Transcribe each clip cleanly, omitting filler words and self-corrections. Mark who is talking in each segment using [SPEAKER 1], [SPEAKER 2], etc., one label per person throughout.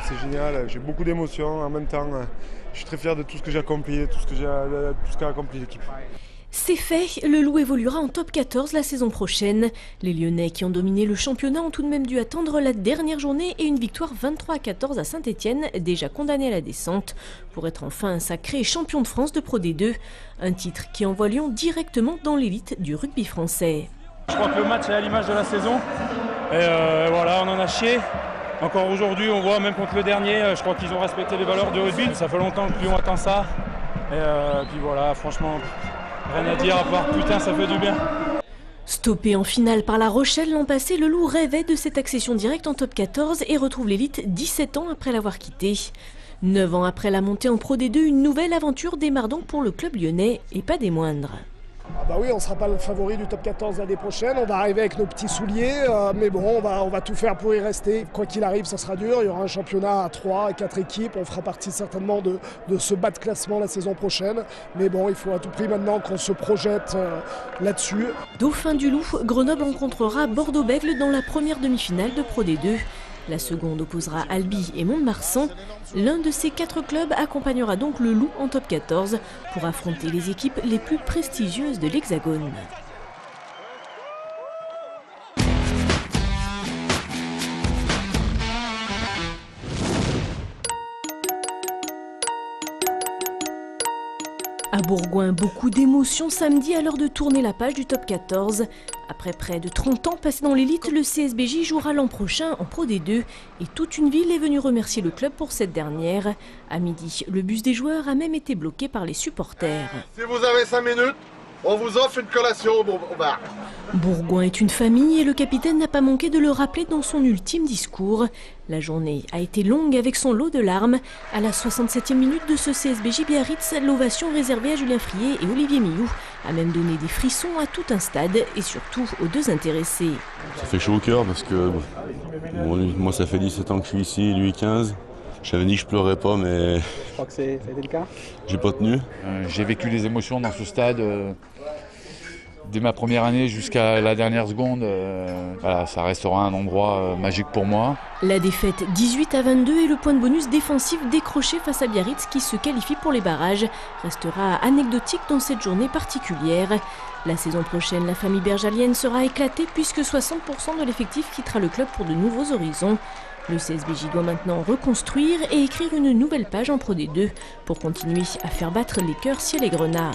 [SPEAKER 1] c'est génial. J'ai beaucoup d'émotions en même temps. Je suis très fier de tout ce que j'ai accompli, tout ce qu'a accompli l'équipe.
[SPEAKER 2] C'est fait, le Loup évoluera en top 14 la saison prochaine. Les Lyonnais qui ont dominé le championnat ont tout de même dû attendre la dernière journée et une victoire 23-14 à Saint-Etienne, déjà condamné à la descente, pour être enfin sacré champion de France de Pro D2. Un titre qui envoie Lyon directement dans l'élite du rugby français.
[SPEAKER 3] Je crois que le match est à l'image de la saison. Et voilà, on en a chié. Encore aujourd'hui, on voit même contre le dernier, je crois qu'ils ont respecté les valeurs du rugby. Ça fait longtemps que Lyon attend ça. Et puis voilà, franchement... rien à dire à part putain, ça fait du bien.
[SPEAKER 2] Stoppé en finale par La Rochelle l'an passé, le Loup rêvait de cette accession directe en top 14 et retrouve l'élite 17 ans après l'avoir quitté. 9 ans après la montée en Pro D2, une nouvelle aventure démarre donc pour le club lyonnais et pas des moindres.
[SPEAKER 4] Ah bah oui, on ne sera pas le favori du top 14 l'année prochaine, on va arriver avec nos petits souliers, mais bon, on va tout faire pour y rester. Quoi qu'il arrive, ça sera dur, il y aura un championnat à 3, à 4 équipes, on fera partie certainement de ce bas de classement la saison prochaine. Mais bon, il faut à tout prix maintenant qu'on se projette là-dessus.
[SPEAKER 2] Dauphin du Loup, Grenoble rencontrera Bordeaux-Bègles dans la première demi-finale de Pro D2. La seconde opposera Albi et Mont-de-Marsan. L'un de ces 4 clubs accompagnera donc le Loup en top 14 pour affronter les équipes les plus prestigieuses de l'Hexagone. À Bourgoin, beaucoup d'émotions samedi à l'heure de tourner la page du top 14. Après près de 30 ans passés dans l'élite, le CSBJ jouera l'an prochain en Pro D2 et toute une ville est venue remercier le club pour cette dernière. À midi, le bus des joueurs a même été bloqué par les supporters.
[SPEAKER 5] Si vous avez 5 minutes, on vous offre une collation au bar.
[SPEAKER 2] Bourgoin est une famille et le capitaine n'a pas manqué de le rappeler dans son ultime discours. La journée a été longue avec son lot de larmes. À la 67e minute de ce CSBJ Biarritz, l'ovation réservée à Julien Frier et Olivier Milloux a même donné des frissons à tout un stade et surtout aux 2 intéressés.
[SPEAKER 6] Ça fait chaud au cœur parce que moi ça fait 17 ans que je suis ici, lui 15. J'avais dit que je pleurais pas, mais
[SPEAKER 7] je crois que ça a été le cas.
[SPEAKER 6] J'ai pas tenu.
[SPEAKER 8] J'ai vécu les émotions dans ce stade dès ma première année jusqu'à la dernière seconde. Voilà, ça restera un endroit magique pour moi.
[SPEAKER 2] La défaite 18-22 et le point de bonus défensif décroché face à Biarritz qui se qualifie pour les barrages restera anecdotique dans cette journée particulière. La saison prochaine, la famille bergalienne sera éclatée puisque 60% de l'effectif quittera le club pour de nouveaux horizons. Le CSBJ doit maintenant reconstruire et écrire une nouvelle page en Pro D2 pour continuer à faire battre les cœurs ciel et grenat.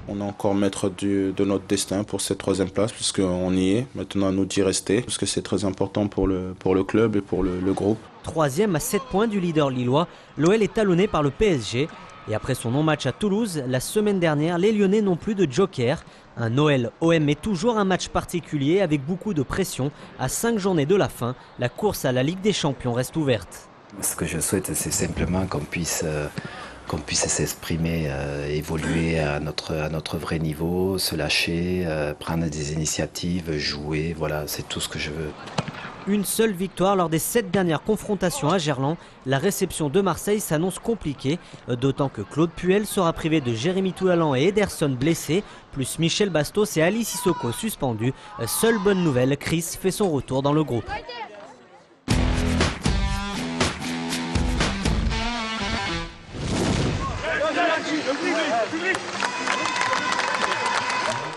[SPEAKER 9] On est encore maître de notre destin pour cette 3e place puisqu'on y est. Maintenant à nous d'y rester parce que c'est très important pour le club et pour le groupe.
[SPEAKER 10] 3e à 7 points du leader lillois, l'OL est talonné par le PSG. Et après son non-match à Toulouse, la semaine dernière, les Lyonnais n'ont plus de joker. Un OL-OM est toujours un match particulier avec beaucoup de pression. À 5 journées de la fin, la course à la Ligue des Champions reste ouverte.
[SPEAKER 11] Ce que je souhaite, c'est simplement qu'on puisse s'exprimer, évoluer à notre vrai niveau, se lâcher, prendre des initiatives, jouer. Voilà, c'est tout ce que je veux.
[SPEAKER 10] Une seule victoire lors des 7 dernières confrontations à Gerland. La réception de Marseille s'annonce compliquée, d'autant que Claude Puel sera privé de Jérémy Toulalan et Ederson blessés, plus Michel Bastos et Ali Sissoko suspendus. Seule bonne nouvelle, Chris fait son retour dans le groupe.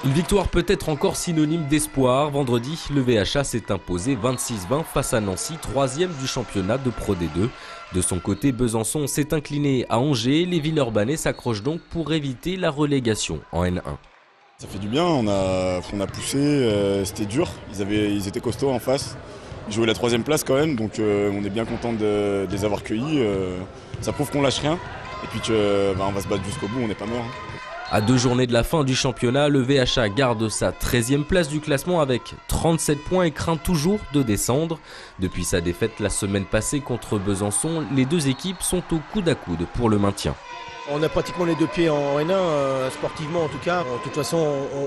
[SPEAKER 12] Une victoire peut-être encore synonyme d'espoir. Vendredi, le VHA s'est imposé 26-20 face à Nancy, 3e du championnat de Pro D2. De son côté, Besançon s'est incliné à Angers. Les Villeurbanais s'accrochent donc pour éviter la relégation en N1.
[SPEAKER 6] Ça fait du bien, on a poussé, c'était dur. Ils étaient costauds en face. Ils jouaient la 3e place quand même, donc on est bien content de les avoir cueillis. Ça prouve qu'on lâche rien et puis qu'on va se battre jusqu'au bout, on n'est pas mort.
[SPEAKER 12] À 2 journées de la fin du championnat, le VHA garde sa 13e place du classement avec 37 points et craint toujours de descendre. Depuis sa défaite la semaine passée contre Besançon, les 2 équipes sont au coude à coude pour le maintien.
[SPEAKER 13] On a pratiquement les 2 pieds en N1, sportivement en tout cas. De toute façon,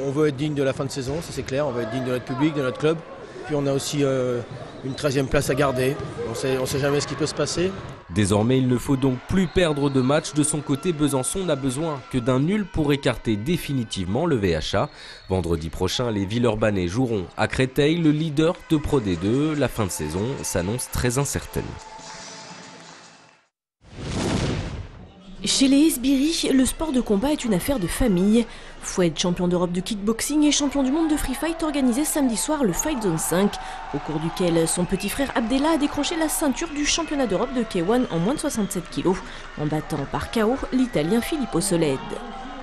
[SPEAKER 13] on veut être digne de la fin de saison, ça c'est clair. On veut être digne de notre public, de notre club. Puis on a aussi une 13e place à garder. On sait jamais ce qui peut se passer.
[SPEAKER 12] Désormais, il ne faut donc plus perdre de match. De son côté, Besançon n'a besoin que d'un nul pour écarter définitivement le VHA. Vendredi prochain, les Villeurbanais joueront à Créteil, le leader de Pro D2. La fin de saison s'annonce très incertaine.
[SPEAKER 2] Chez les Esbiri, le sport de combat est une affaire de famille. Foued, champion d'Europe de kickboxing et champion du monde de free fight, organisait samedi soir le Fight Zone 5, au cours duquel son petit frère Abdellah a décroché la ceinture du championnat d'Europe de K1 en moins de 67 kg, en battant par KO l'Italien Filippo Soled.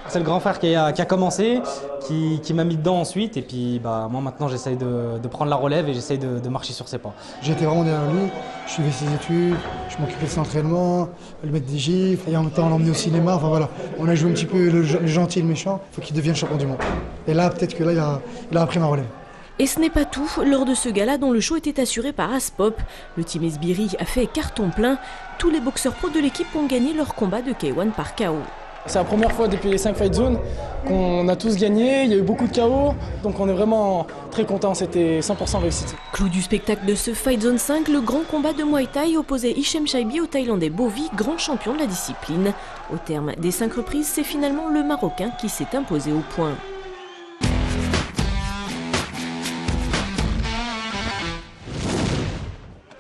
[SPEAKER 7] C'est le grand frère qui a commencé, qui m'a mis dedans ensuite, et puis moi maintenant j'essaye de prendre la relève et j'essaye de marcher sur ses pas.
[SPEAKER 14] J'étais vraiment derrière lui, je suivais ses études, je m'occupais de ses entraînements, lui mettre des gifles, et en même temps on l'emmenait au cinéma, enfin voilà. On a joué un petit peu le gentil et le méchant, il faut qu'il devienne champion du monde. Et là peut-être que là il a appris ma relève.
[SPEAKER 2] Et ce n'est pas tout, lors de ce gala dont le show était assuré par Aspop, le team Esbiri a fait carton plein, tous les boxeurs pros de l'équipe ont gagné leur combat de K1 par KO.
[SPEAKER 15] C'est la première fois depuis les 5 Fight Zones qu'on a tous gagné, il y a eu beaucoup de KO, donc on est vraiment très contents, c'était 100% réussite.
[SPEAKER 2] Clou du spectacle de ce Fight Zone 5, le grand combat de Muay Thai opposait Hichem Chaibi au Thaïlandais Bovi, grand champion de la discipline. Au terme des 5 reprises, c'est finalement le Marocain qui s'est imposé au point.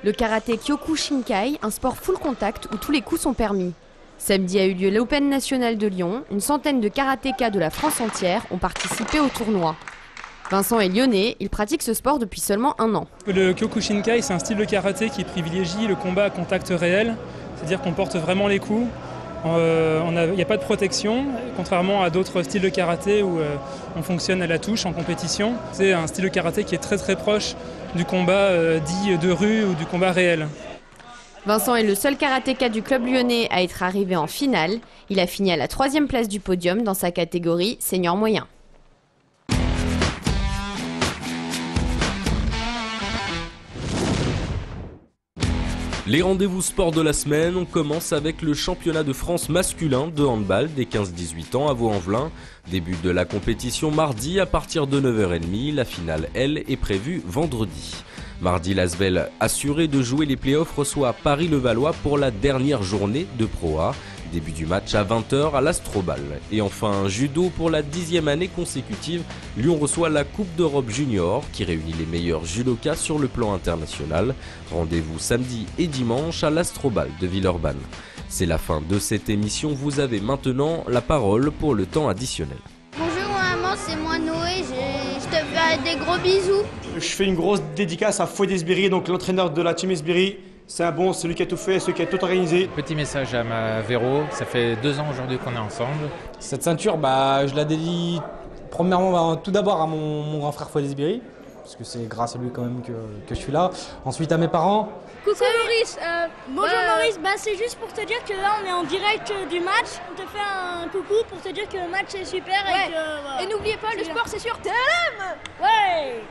[SPEAKER 16] Le karaté Kyokushinkai, un sport full contact où tous les coups sont permis. Samedi a eu lieu l'Open national de Lyon. Une centaine de karatékas de la France entière ont participé au tournoi. Vincent est lyonnais, il pratique ce sport depuis seulement 1 an.
[SPEAKER 17] Le Kyokushinkai, c'est un style de karaté qui privilégie le combat à contact réel, c'est-à-dire qu'on porte vraiment les coups. Il n'y a pas de protection, contrairement à d'autres styles de karaté où on fonctionne à la touche en compétition. C'est un style de karaté qui est très très proche du combat dit de rue ou du combat réel.
[SPEAKER 16] Vincent est le seul karatéka du club lyonnais à être arrivé en finale. Il a fini à la 3e place du podium dans sa catégorie senior moyen.
[SPEAKER 12] Les rendez-vous sport de la semaine, on commence avec le championnat de France masculin de handball des 15-18 ans à Vaux-en-Velin. Début de la compétition mardi à partir de 9h30. La finale, elle, est prévue vendredi. Mardi, l'Asvel, assuré de jouer les playoffs, reçoit Paris-Levallois pour la dernière journée de Pro A. Début du match à 20h à l'Astrobal. Et enfin, judo pour la 10e année consécutive. Lyon reçoit la Coupe d'Europe Junior qui réunit les meilleurs judokas sur le plan international. Rendez-vous samedi et dimanche à l'Astrobal de Villeurbanne. C'est la fin de cette émission. Vous avez maintenant la parole pour le temps additionnel.
[SPEAKER 18] Bonjour maman, c'est moi Noé, je te fais des gros bisous.
[SPEAKER 19] Je fais une grosse dédicace à Foued Esbiri, donc l'entraîneur de la team Esbiri. C'est un bon, celui qui a tout fait, celui qui a tout organisé.
[SPEAKER 20] Petit message à ma Véro, ça fait 2 ans aujourd'hui qu'on est ensemble.
[SPEAKER 7] Cette ceinture, je la dédie premièrement tout d'abord à mon grand frère Foued Esbiri, parce que c'est grâce à lui quand même que je suis là. Ensuite à mes parents.
[SPEAKER 21] Coucou Maurice, bonjour Maurice, c'est juste pour te dire que là on est en direct du match. On te fait un coucou pour te dire que le match est super.
[SPEAKER 22] Et n'oubliez pas, le sport c'est sur TLM.
[SPEAKER 21] Ouais.